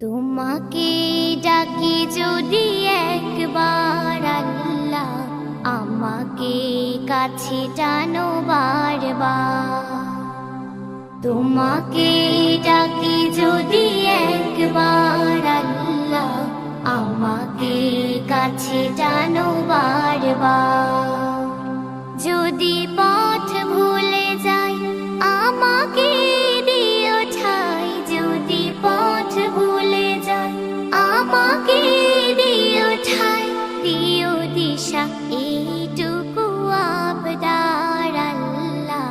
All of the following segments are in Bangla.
তোমাকে ডাকি যদি একবার আল্লাহ, আমাকে কাছে টানো বারবার। তোমাকে ডাকি যদি একবার আল্লাহ, আমাকে কাছে টানো বারবার। যদি পথ ভুলে যাই আমাকে দিও ঠাই, যদি পথ ভুলে যাই আমাকে দিও ঠাই, দিও দিশা এইটুকু আবদার আল্লাহ,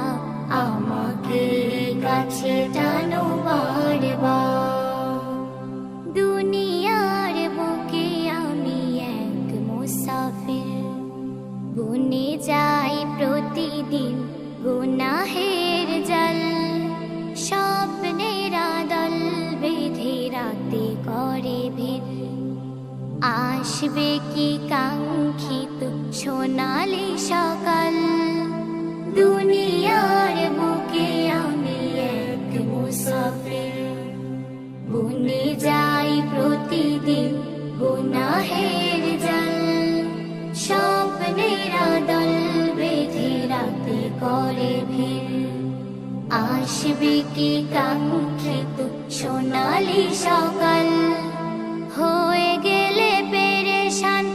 আমাকে কাছে টানো বারবার। দুনিয়ার বুকে আমি এক মুসাফির, বুনে যাই প্রতিদিন গুনাহের জল। স্বপ্নের দল বেঁধে রাতে করে ভিড়, আসবে কি কাঙ্ক্ষিত সোনালি সকাল। দুনিয়ার বুকে আমি এক মুসাফির, বুনে যাই প্রতিদিন গুনাহের জল। স্বপ্নের দল বেঁধে রাতে করে ভিড়, আসবে কি কাঙ্ক্ষিত সোনালি সকাল। হয়ে গেলে পেরেশান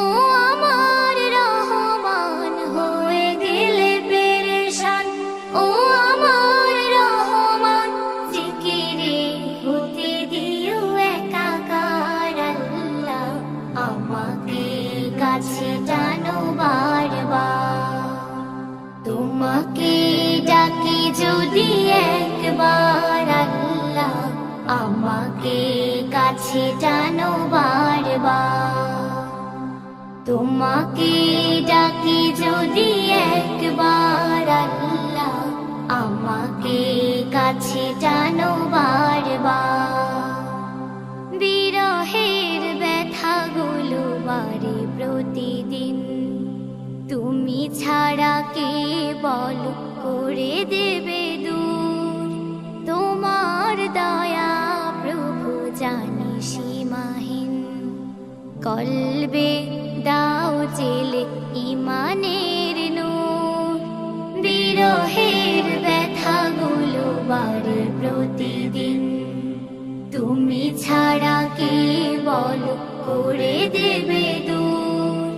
ও আমার রহমান, হয়ে গেলে পেরেশান ও আমার রহমান। জিকিরে হতে দিও একাকার আল্লাহ, আমাকে কাছে টানো বারবার। তোমাকে ডাকি যদি একবার আল্লাহ, আমাকে কাছে টানো বারবার। তোমাকে ডাকি যদি একবার আল্লাহ, আমাকে কাছে টানো বারবার। বিরহের ব্যথাগুলো বাড়ে প্রতিদিন, তুমি ছাড়া কে বল করে দেবে দূর। তোমার দয়া প্রভু জানি সীমাহীন, কলবে দাও জেলে ইমানের নূর। বিরহের ব্যথাগুলো বাড়ে প্রতিদিন, তুমি ছাড়া কে বল করে দেবে দূর।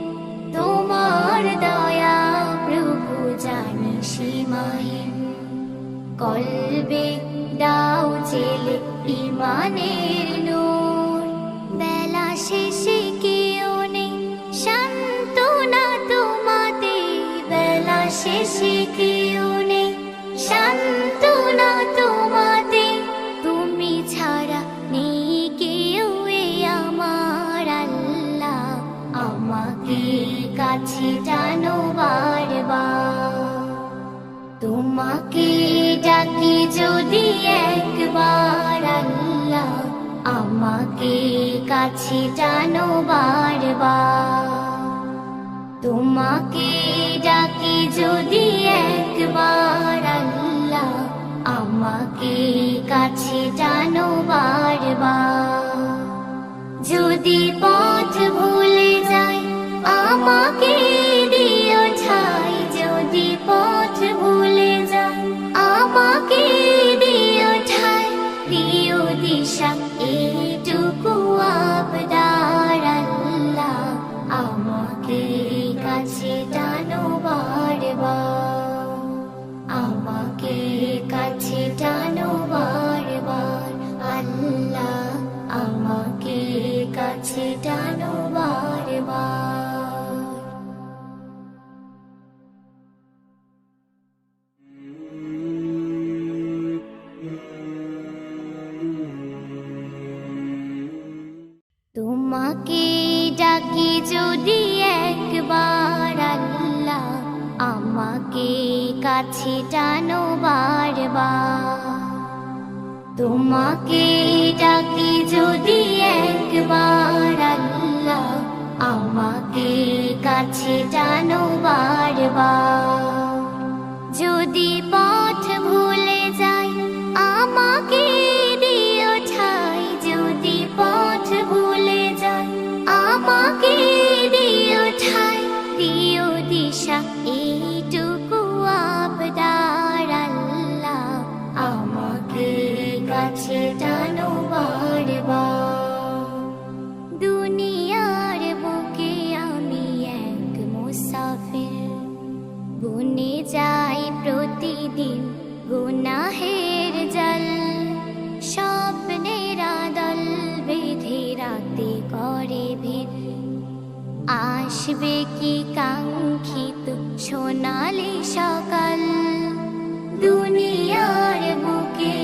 তোমার দয়া প্রভু জানি সীমাহীন, কলবে দাও জেলে ইমানের নূর। বেলা শেষে কেউ নেই সান্ত্বনা তোমাতে, বেলা শেষে কেউ নেই সান্ত্বনা তোমাতে। তুমি ছাড়া নেই কেউ এ আমার আল্লাহ, আমাকে কাছে টানো বারবার। তোমাকে ডাকি যদি একবার আল্লাহ, আমাকে কাছে টানো বারবার। তোমাকে ডাকি যদি একবার আল্লাহ, আমাকে কাছে টানো বারবার। যদি পথ ভুলে যাই আমাকে দিও ঠাই, যদি পথ ভুলে যাই আমাকে দিও ঠাই, দিও দিশা এইটুকু আবদার আল্লাহ, আমাকে কাছে টানো বারবার। আমাকে কাছে টানো বারবার আল্লাহ, আমাকে কাছে টানো বারবার। তোমাকে ডাকি যদি একবার আল্লাহ, আমাকে কাছে টানো বারবার। তোমাকে ডাকি যদি একবার আল্লাহ, আমাকে কাছে টানো বারবার। যদি পথ ভুলে যাই আমাকে দিও ঠাই, যদি আসবে কি কাঙ্ক্ষিত সোনালি সকাল দুনিয়ার বুকে